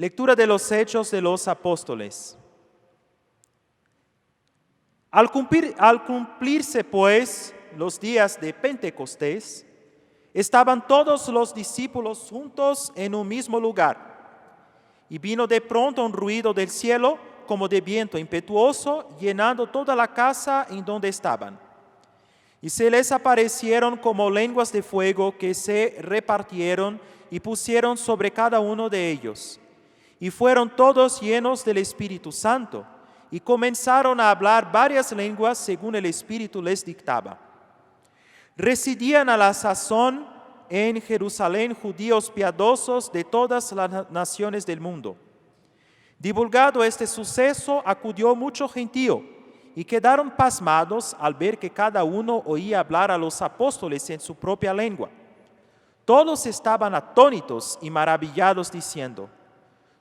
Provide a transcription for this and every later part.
Lectura de los Hechos de los Apóstoles. Al cumplirse, pues, los días de Pentecostés, estaban todos los discípulos juntos en un mismo lugar. Y vino de pronto un ruido del cielo, como de viento impetuoso, llenando toda la casa en donde estaban. Y se les aparecieron como lenguas de fuego que se repartieron y pusieron sobre cada uno de ellos. Y fueron todos llenos del Espíritu Santo, y comenzaron a hablar varias lenguas según el Espíritu les dictaba. Residían a la sazón en Jerusalén judíos piadosos de todas las naciones del mundo. Divulgado este suceso, acudió mucho gentío, y quedaron pasmados al ver que cada uno oía hablar a los apóstoles en su propia lengua. Todos estaban atónitos y maravillados, diciendo: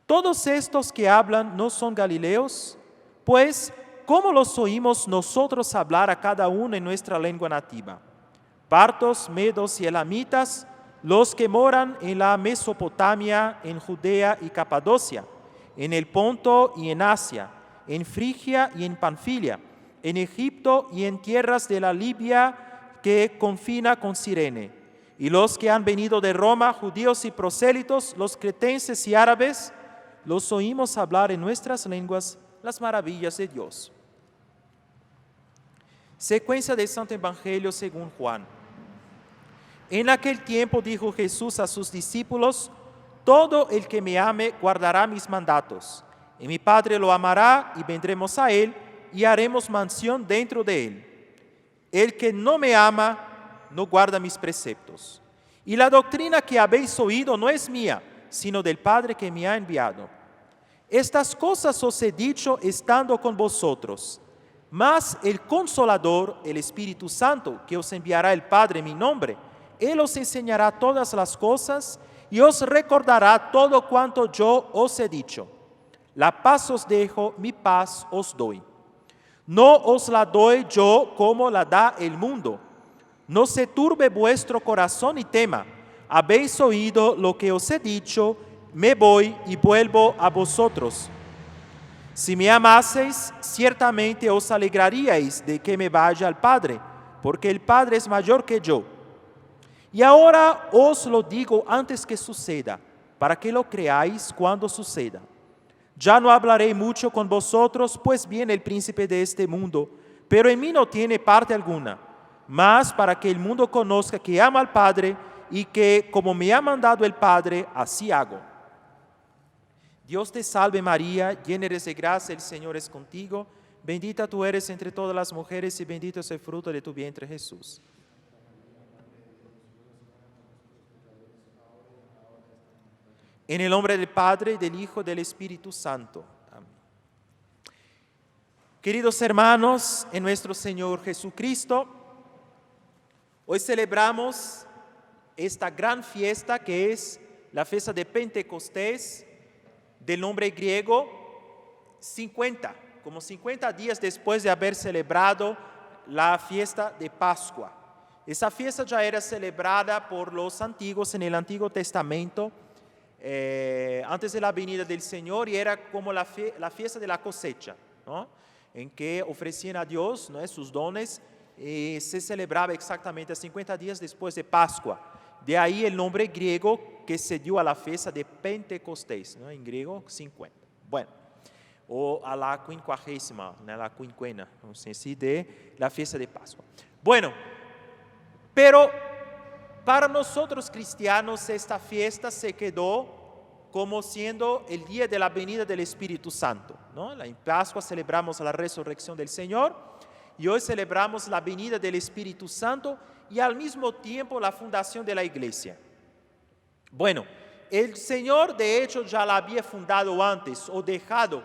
¿todos estos que hablan no son galileos? Pues, ¿cómo los oímos nosotros hablar a cada uno en nuestra lengua nativa? Partos, medos y elamitas, los que moran en la Mesopotamia, en Judea y Capadocia, en el Ponto y en Asia, en Frigia y en Panfilia, en Egipto y en tierras de la Libia que confina con Cirene, y los que han venido de Roma, judíos y prosélitos, los cretenses y árabes, los oímos hablar en nuestras lenguas las maravillas de Dios. Secuencia del Santo Evangelio según Juan. En aquel tiempo dijo Jesús a sus discípulos: todo el que me ame guardará mis mandatos, y mi Padre lo amará, y vendremos a él, y haremos mansión dentro de él. El que no me ama, no guarda mis preceptos. Y la doctrina que habéis oído no es mía, sino del Padre que me ha enviado. Estas cosas os he dicho estando con vosotros, mas el Consolador, el Espíritu Santo, que os enviará el Padre en mi nombre, Él os enseñará todas las cosas y os recordará todo cuanto yo os he dicho. La paz os dejo, mi paz os doy. No os la doy yo como la da el mundo. No se turbe vuestro corazón y tema. Habéis oído lo que os he dicho, me voy y vuelvo a vosotros. Si me amaseis, ciertamente os alegraríais de que me vaya al Padre, porque el Padre es mayor que yo. Y ahora os lo digo antes que suceda, para que lo creáis cuando suceda. Ya no hablaré mucho con vosotros, pues viene el príncipe de este mundo, pero en mí no tiene parte alguna. Mas para que el mundo conozca que amo al Padre y que, como me ha mandado el Padre, así hago. Dios te salve María, llena eres de gracia, el Señor es contigo. Bendita tú eres entre todas las mujeres y bendito es el fruto de tu vientre Jesús. En el nombre del Padre, del Hijo y del Espíritu Santo. Amén. Queridos hermanos, en nuestro Señor Jesucristo, hoy celebramos esta gran fiesta que es la fiesta de Pentecostés, del nombre griego 50, como 50 días después de haber celebrado la fiesta de Pascua. Esa fiesta ya era celebrada por los antiguos en el Antiguo Testamento, antes de la venida del Señor, y era como la fiesta de la cosecha, ¿no? En que ofrecían a Dios, ¿no?, sus dones, y se celebraba exactamente 50 días después de Pascua. De ahí el nombre griego que se dio a la fiesta de Pentecostés, ¿no?, en griego 50. Bueno, o a la quincuagésima, ¿no?, la quincuena, no sé si, de la fiesta de Pascua. Bueno, pero para nosotros cristianos esta fiesta se quedó como siendo el día de la venida del Espíritu Santo, ¿no? En Pascua celebramos la resurrección del Señor y hoy celebramos la venida del Espíritu Santo y al mismo tiempo la fundación de la iglesia. Bueno, el Señor de hecho ya la había fundado antes o dejado,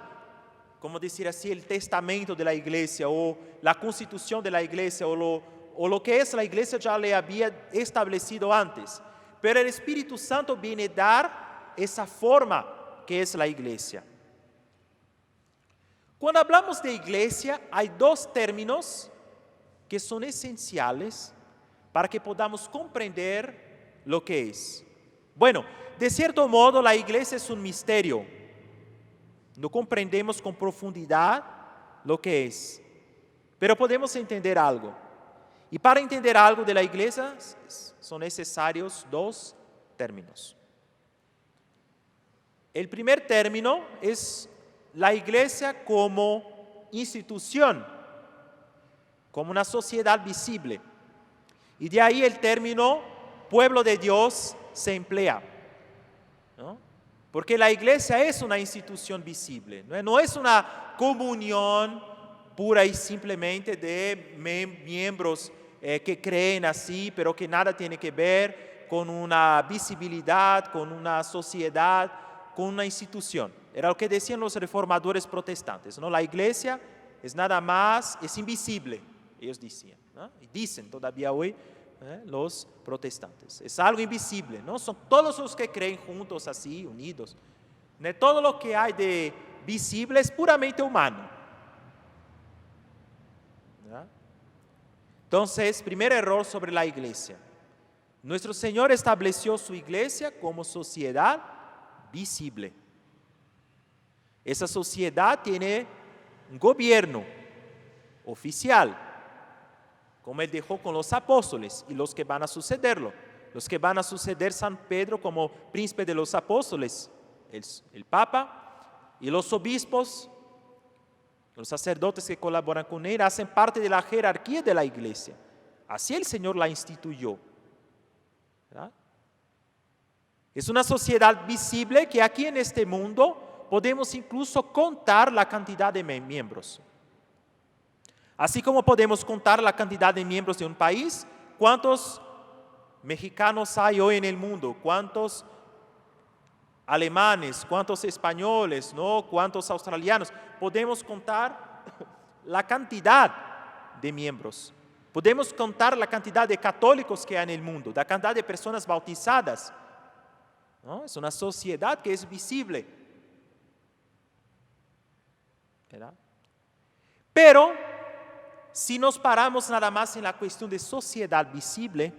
como decir así, el testamento de la iglesia o la constitución de la iglesia o lo que es la iglesia ya le había establecido antes. Pero el Espíritu Santo viene a dar esa forma que es la iglesia. Cuando hablamos de iglesia, hay dos términos que son esenciales para que podamos comprender lo que es. Bueno, de cierto modo la iglesia es un misterio, No comprendemos con profundidad lo que es, pero podemos entender algo. Y para entender algo de la iglesia son necesarios dos términos. El primer término es la iglesia como institución, como una sociedad visible. Y de ahí el término pueblo de Dios se emplea, ¿no? Porque la iglesia es una institución visible, no es una comunión pura y simplemente de miembros que creen así, pero que nada tiene que ver con una visibilidad, con una sociedad, con una institución. Era lo que decían los reformadores protestantes, ¿no? La iglesia es nada más, es invisible, ellos decían, ¿no? Y dicen todavía hoy los protestantes. Es algo invisible, ¿no? Son todos los que creen juntos así, unidos. ¿No? Todo lo que hay de visible es puramente humano, ¿no? Entonces, primer error sobre la iglesia. Nuestro Señor estableció su iglesia como sociedad visible. Esa sociedad tiene un gobierno oficial, como Él dejó con los apóstoles y los que van a sucederlo. Los que van a suceder San Pedro como príncipe de los apóstoles, el Papa y los obispos, los sacerdotes que colaboran con Él, hacen parte de la jerarquía de la iglesia. Así el Señor la instituyó, ¿verdad? Es una sociedad visible que aquí en este mundo podemos incluso contar la cantidad de miembros. Así como podemos contar la cantidad de miembros de un país, ¿cuántos mexicanos hay hoy en el mundo? ¿Cuántos alemanes? ¿Cuántos españoles? ¿No? ¿Cuántos australianos? Podemos contar la cantidad de miembros. Podemos contar la cantidad de católicos que hay en el mundo, la cantidad de personas bautizadas, ¿no? Es una sociedad que es visible, ¿verdad? Pero si nos paramos nada más en la cuestión de sociedad visible,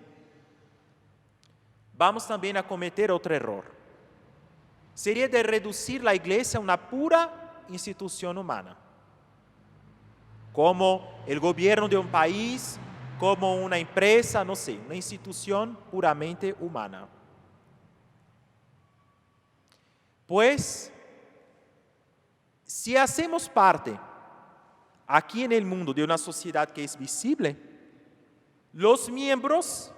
vamos también a cometer otro error. Sería de reducir la iglesia a una pura institución humana, como el gobierno de un país, como una empresa, no sé, una institución puramente humana. Pues, si hacemos parte aquí en el mundo de una sociedad que es visible, los miembros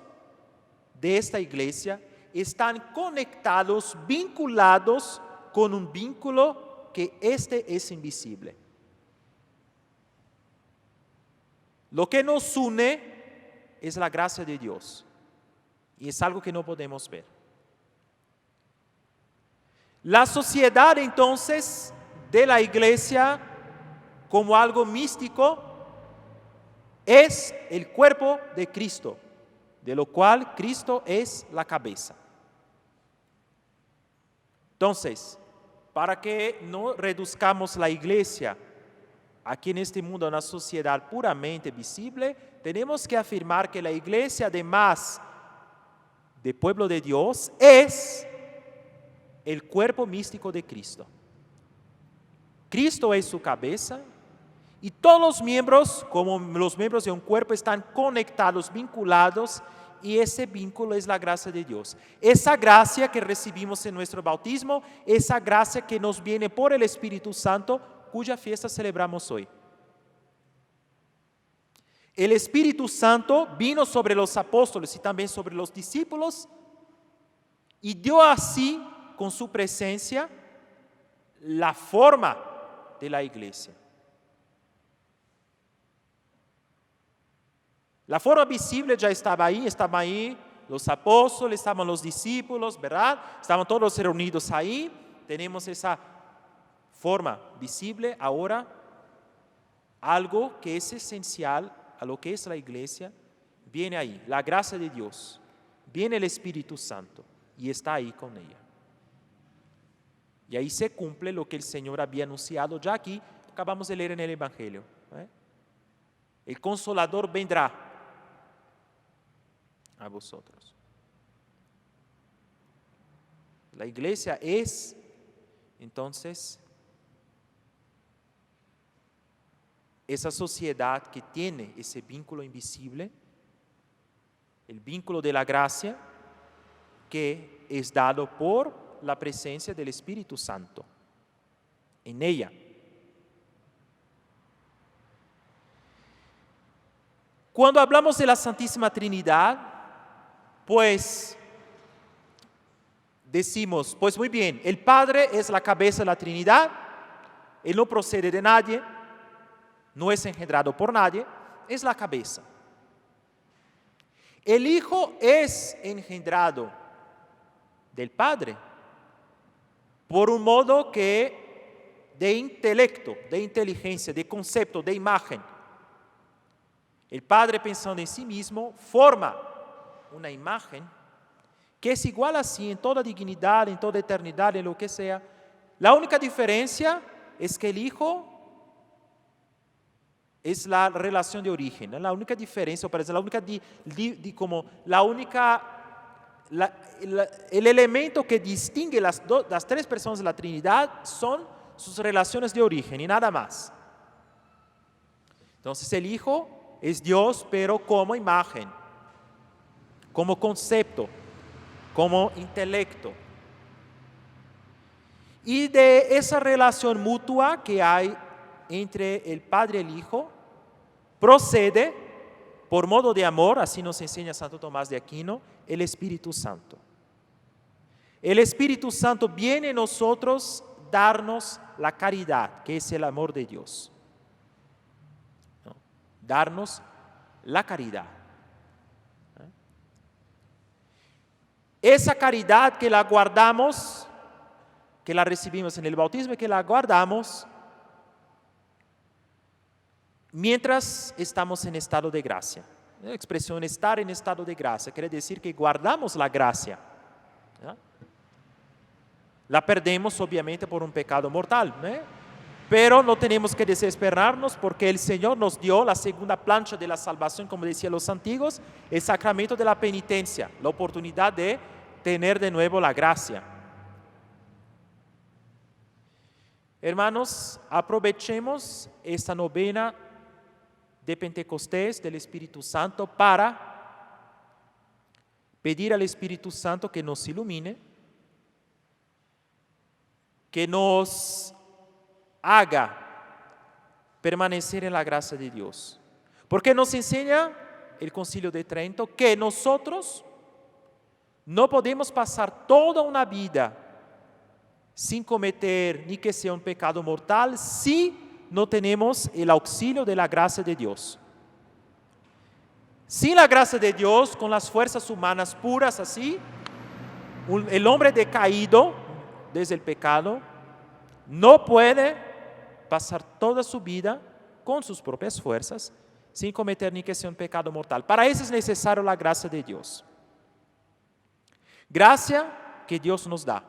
de esta iglesia están conectados, vinculados con un vínculo que es invisible. Lo que nos une es la gracia de Dios y es algo que no podemos ver. La sociedad entonces de la iglesia como algo místico es el cuerpo de Cristo, de lo cual Cristo es la cabeza. Entonces, para que no reduzcamos la iglesia aquí en este mundo a una sociedad puramente visible, tenemos que afirmar que la iglesia, además de pueblo de Dios, es el cuerpo místico de Cristo. Cristo es su cabeza y todos los miembros, como los miembros de un cuerpo, están conectados, vinculados, y ese vínculo es la gracia de Dios. Esa gracia que recibimos en nuestro bautismo, esa gracia que nos viene por el Espíritu Santo, cuya fiesta celebramos hoy. El Espíritu Santo vino sobre los apóstoles y también sobre los discípulos y dio así, con su presencia, la forma de la iglesia. La forma visible ya estaban ahí los apóstoles, estaban los discípulos, ¿verdad? Estaban todos reunidos ahí, tenemos esa forma visible. Ahora, algo que es esencial a lo que es la iglesia, viene ahí, la gracia de Dios, viene el Espíritu Santo y está ahí con ella. Y ahí se cumple lo que el Señor había anunciado ya aquí, acabamos de leer en el Evangelio. El Consolador vendrá a vosotros. La iglesia es, entonces, esa sociedad que tiene ese vínculo invisible, el vínculo de la gracia, que es dado por la presencia del Espíritu Santo en ella. Cuando hablamos de la Santísima Trinidad, pues decimos, pues muy bien, el Padre es la cabeza de la Trinidad, Él no procede de nadie, no es engendrado por nadie, es la cabeza. El Hijo es engendrado del Padre por un modo que de intelecto, de inteligencia, de concepto, de imagen. El Padre, pensando en sí mismo, forma una imagen que es igual a sí en toda dignidad, en toda eternidad, en lo que sea. La única diferencia es que el Hijo es la relación de origen, ¿no? La única diferencia, parece la única, el elemento que distingue las tres personas de la Trinidad son sus relaciones de origen y nada más. Entonces el Hijo es Dios, pero como imagen, como concepto, como intelecto. Y de esa relación mutua que hay entre el Padre y el Hijo, procede, por modo de amor, así nos enseña Santo Tomás de Aquino, el Espíritu Santo. El Espíritu Santo viene en nosotros darnos la caridad, que es el amor de Dios. ¿No? Darnos la caridad. Esa caridad que la guardamos, que la recibimos en el bautismo y que la guardamos mientras estamos en estado de gracia. La expresión estar en estado de gracia quiere decir que guardamos la gracia. ¿No? La perdemos obviamente por un pecado mortal, ¿no? Pero no tenemos que desesperarnos porque el Señor nos dio la segunda plancha de la salvación, como decían los antiguos, el sacramento de la penitencia, la oportunidad de tener de nuevo la gracia. Hermanos, aprovechemos esta novena de Pentecostés del Espíritu Santo para pedir al Espíritu Santo que nos ilumine, que nos haga permanecer en la gracia de Dios. Porque nos enseña el Concilio de Trento que nosotros no podemos pasar toda una vida sin cometer ni que sea un pecado mortal si no tenemos el auxilio de la gracia de Dios. Sin la gracia de Dios, con las fuerzas humanas puras así, el hombre decaído desde el pecado no puede pasar toda su vida con sus propias fuerzas sin cometer ni que sea un pecado mortal. Para eso es necesario la gracia de Dios. Gracia que Dios nos da,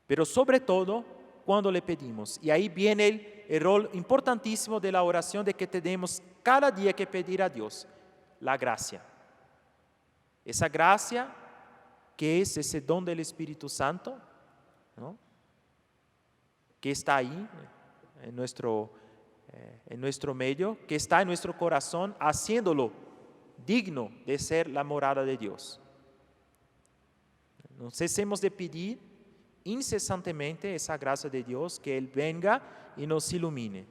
pero sobre todo cuando le pedimos. Y ahí viene el rol importantísimo de la oración, de que tenemos cada día que pedir a Dios la gracia. Esa gracia que es ese don del Espíritu Santo, ¿no? Que está ahí en nuestro medio, que está en nuestro corazón, haciéndolo digno de ser la morada de Dios. No cesemos de pedir incesantemente esa gracia de Dios, que Él venga y nos ilumine.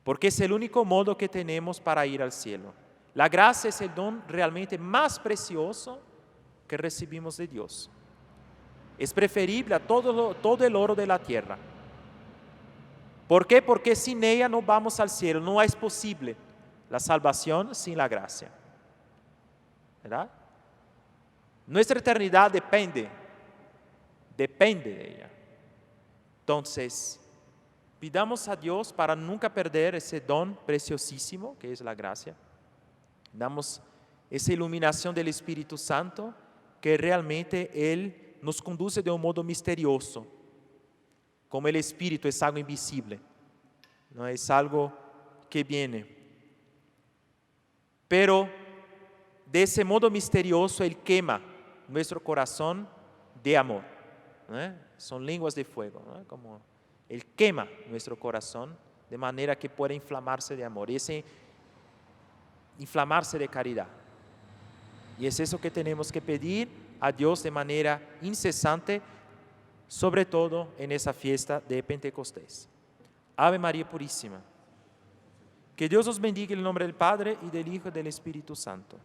Porque es el único modo que tenemos para ir al cielo. La gracia es el don realmente más precioso que recibimos de Dios. Es preferible a todo el oro de la tierra. ¿Por qué? Porque sin ella no vamos al cielo, no es posible la salvación sin la gracia. ¿Verdad? Nuestra eternidad depende de ella. Entonces, pidamos a Dios para nunca perder ese don preciosísimo que es la gracia. Damos esa iluminación del Espíritu Santo, que realmente Él nos conduce de un modo misterioso. Como el Espíritu es algo invisible, no es algo que viene. Pero de ese modo misterioso Él quema nuestro corazón de amor. Son lenguas de fuego, ¿no? Como Él quema nuestro corazón de manera que pueda inflamarse de amor, inflamarse de caridad. Y es eso que tenemos que pedir a Dios de manera incesante, sobre todo en esa fiesta de Pentecostés. Ave María Purísima. Que Dios os bendiga en el nombre del Padre, y del Hijo, y del Espíritu Santo.